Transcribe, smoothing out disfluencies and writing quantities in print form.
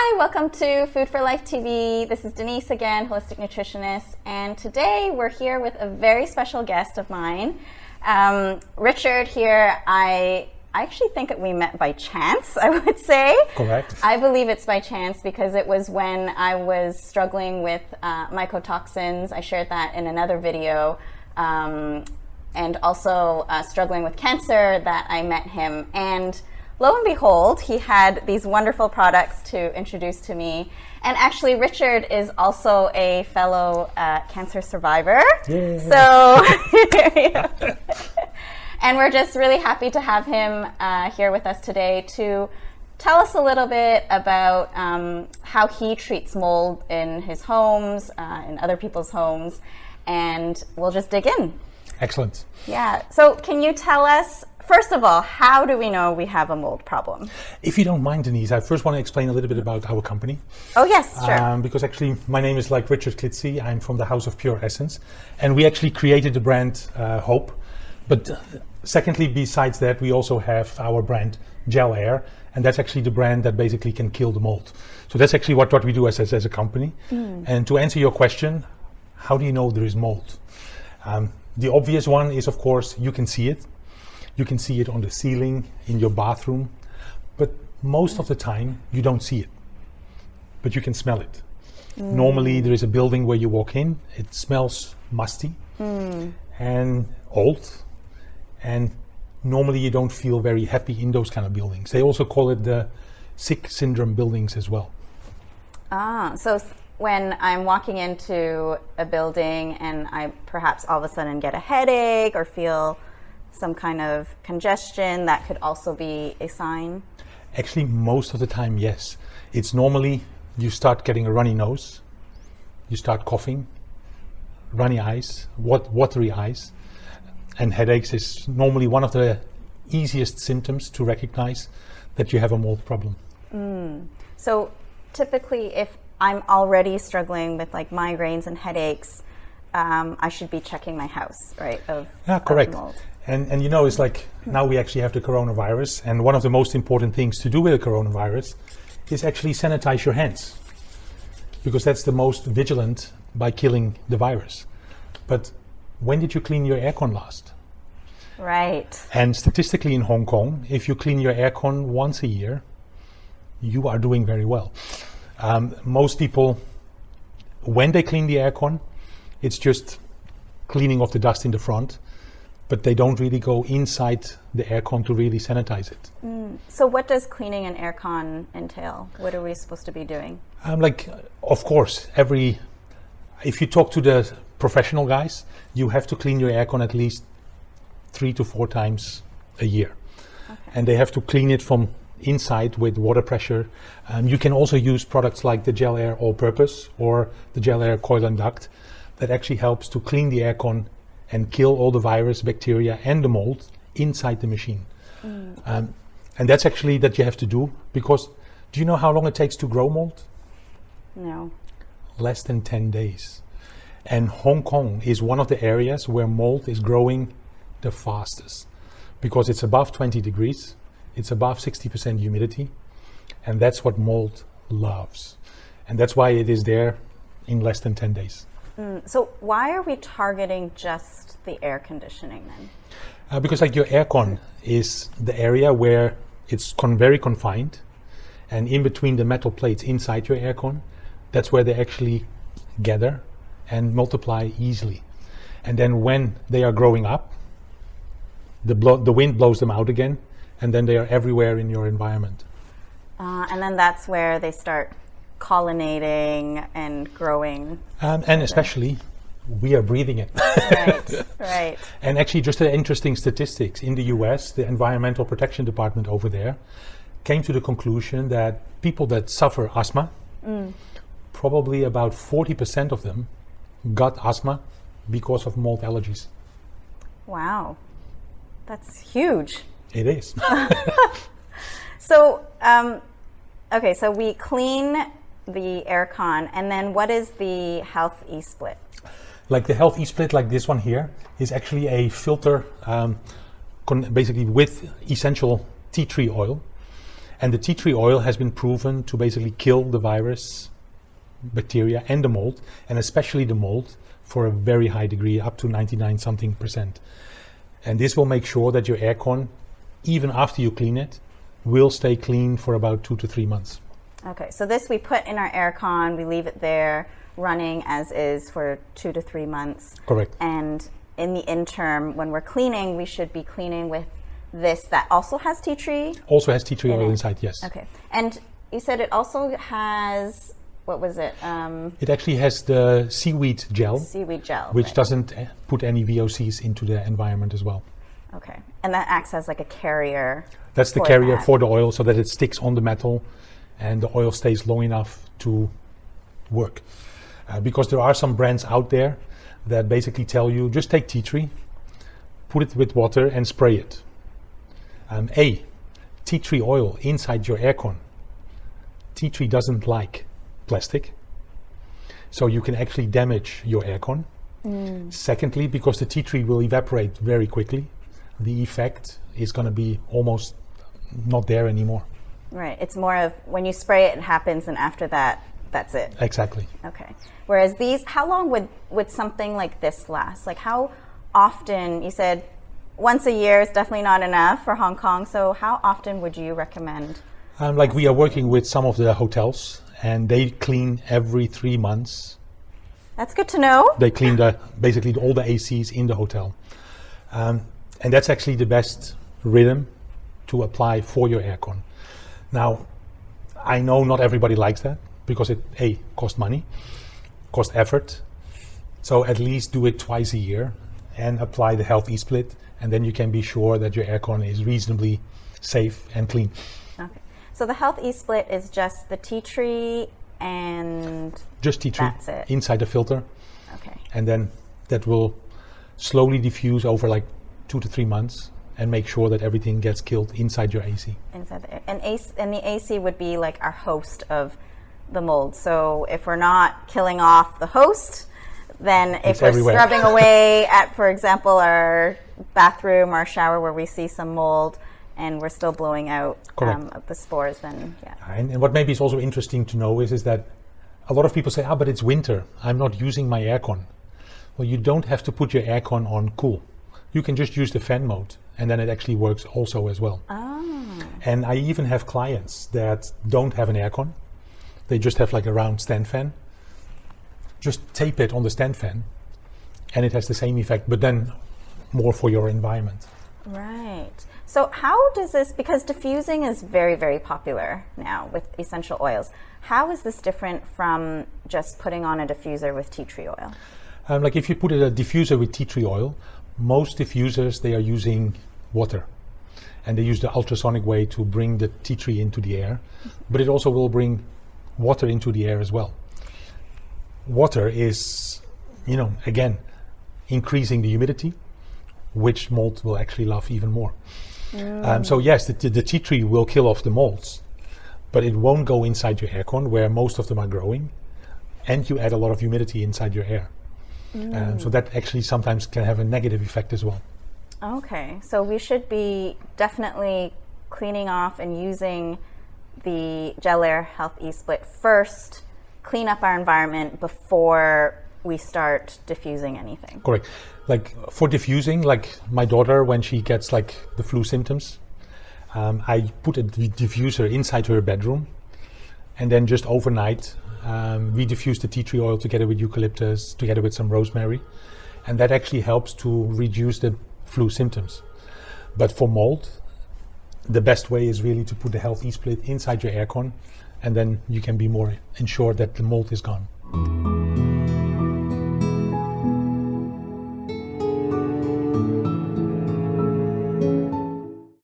Hi, welcome to Food for Life TV. This is Denise again, holistic nutritionist, and today we're here with a very special guest of mine. Richard here, I actually think that we met by chance, I would say. Correct. I believe it's by chance because it was when I was struggling with mycotoxins. I shared that in another video. And also struggling with cancer that I met him. And lo and behold, he had these wonderful products to introduce to me. And actually, Richard is also a fellow cancer survivor. Yeah. So, and we're just really happy to have him here with us today to tell us a little bit about how he treats mold in his homes, in other people's homes, and we'll just dig in. Excellent. Yeah. So can you tell us, first of all, how do we know we have a mold problem? If you don't mind, Denise, I first want to explain a little bit about our company. Oh, yes, sure. Because actually my name is like Richard Klitsie. I'm from the House of Pure Essence. And we actually created the brand Hope. But secondly, besides that, we also have our brand Gelair. And that's actually the brand that basically can kill the mold. So that's actually what we do as a company. And to answer your question, how do you know there is mold? The obvious one is, of course, you can see it. You can see it on the ceiling, in your bathroom. But most of the time, you don't see it. But you can smell it. Normally, there is a building where you walk in. It smells musty and old. And normally, you don't feel very happy in those kind of buildings. They also call it the sick syndrome buildings as well. So when I'm walking into a building and I perhaps all of a sudden get a headache or feel some kind of congestion, that could also be a sign? Actually, most of the time, yes. It's normally you start getting a runny nose, you start coughing, runny eyes, watery eyes, and headaches is normally one of the easiest symptoms to recognize that you have a mold problem. So typically, if I'm already struggling with like migraines and headaches, I should be checking my house, right? Correct. Of mold. And you know, it's like now we actually have the coronavirus, and one of the most important things to do with the coronavirus is actually sanitize your hands, because that's the most vigilant by killing the virus. But when did you clean your aircon last? Right. And statistically in Hong Kong, if you clean your aircon once a year, you are doing very well. Most people, when they clean the aircon, it's just cleaning off the dust in the front, but they don't really go inside the aircon to really sanitize it. So what does cleaning an aircon entail? What are we supposed to be doing? Of course, if you talk to the professional guys, you have to clean your aircon at least 3 to 4 times a year. Okay. And they have to clean it from inside with water pressure. You can also use products like the Gelair All-Purpose or the Gelair Coil and Duct that actually helps to clean the aircon and kill all the virus, bacteria and the mold inside the machine. And that's actually that you have to do, because do you know how long it takes to grow mold? No. Less than 10 days. And Hong Kong is one of the areas where mold is growing the fastest, because it's above 20 degrees. It's above 60% humidity, and that's what mold loves. And that's why it is there in less than 10 days. So why are we targeting just the air conditioning then? Because like your aircon is the area where it's very confined, and in between the metal plates inside your aircon, that's where they actually gather and multiply easily. And then when they are growing up, the wind blows them out again, and then they are everywhere in your environment. And then that's where they start pollinating and growing. And especially, we are breathing it. Right, right. And actually, just an interesting statistics, in the US, the Environmental Protection Department over there came to the conclusion that people that suffer asthma, probably about 40% of them got asthma because of mold allergies. Wow, that's huge. It is. So, okay, so we clean the aircon, and then what is the health e-split? Like the health e-split, like this one here, is actually a filter basically with essential tea tree oil. And the tea tree oil has been proven to basically kill the virus, bacteria, and the mold, and especially the mold, for a very high degree, up to 99 something percent. And this will make sure that your aircon, even after you clean it, will stay clean for about 2 to 3 months. Okay, so this we put in our aircon, we leave it there running as is for 2 to 3 months. Correct. And in the interim, when we're cleaning, we should be cleaning with this that also has tea tree? Also has tea tree oil inside, yes. Okay. And you said it also has, what was it? It actually has the seaweed gel. Seaweed gel. Which right. doesn't put any VOCs into the environment as well. Okay. And that acts as like a carrier. That's the carrier for the oil, so that it sticks on the metal and the oil stays long enough to work. Because there are some brands out there that basically tell you, just take tea tree, put it with water and spray it. Tea tree oil inside your aircon. Tea tree doesn't like plastic, so you can actually damage your aircon. Secondly, because the tea tree will evaporate very quickly, the effect is going to be almost not there anymore. Right. It's more of when you spray it, it happens, and after that, that's it. Exactly. Okay. Whereas these, how long would something like this last? Like how often, you said once a year is definitely not enough for Hong Kong, so how often would you recommend? Like we are working with some of the hotels and they clean every 3 months. That's good to know. They clean basically all the ACs in the hotel. And that's actually the best rhythm to apply for your aircon. Now, I know not everybody likes that because it costs money, costs effort. So at least do it twice a year and apply the health e-split, and then you can be sure that your aircon is reasonably safe and clean. Okay. So the health e-split is just the tea tree and just tea tree that's it. Inside the filter. Okay. And then that will slowly diffuse over like 2 to 3 months and make sure that everything gets killed inside your AC. Inside the and the AC would be like our host of the mold. So if we're not killing off the host, then if we're scrubbing away at, for example, our bathroom, our shower where we see some mold, and we're still blowing out the spores, then yeah. And what maybe is also interesting to know is that a lot of people say, but it's winter, I'm not using my aircon. Well, you don't have to put your aircon on cool. You can just use the fan mode, and then it actually works also as well. And I even have clients that don't have an aircon. They just have like a round stand fan. Just tape it on the stand fan, and it has the same effect, but then more for your environment. Right. So how does this, because diffusing is very, very popular now with essential oils, how is this different from just putting on a diffuser with tea tree oil? Like if you put a diffuser with tea tree oil, most diffusers, they are using water. And they use the ultrasonic way to bring the tea tree into the air, but it also will bring water into the air as well. Water is, again, increasing the humidity, which mold will actually love even more. So yes, the tea tree will kill off the molds, but it won't go inside your aircon where most of them are growing, and you add a lot of humidity inside your air. So that actually sometimes can have a negative effect as well. Okay, so we should be definitely cleaning off and using the Gelair Health e-split first, clean up our environment before we start diffusing anything. Correct. Like for diffusing, like my daughter, when she gets like the flu symptoms, I put a diffuser inside her bedroom, and then just overnight we diffuse the tea tree oil together with eucalyptus, together with some rosemary, and that actually helps to reduce the flu symptoms. But for mold, the best way is really to put the health e-split inside your aircon, and then you can be more ensured that the mold is gone.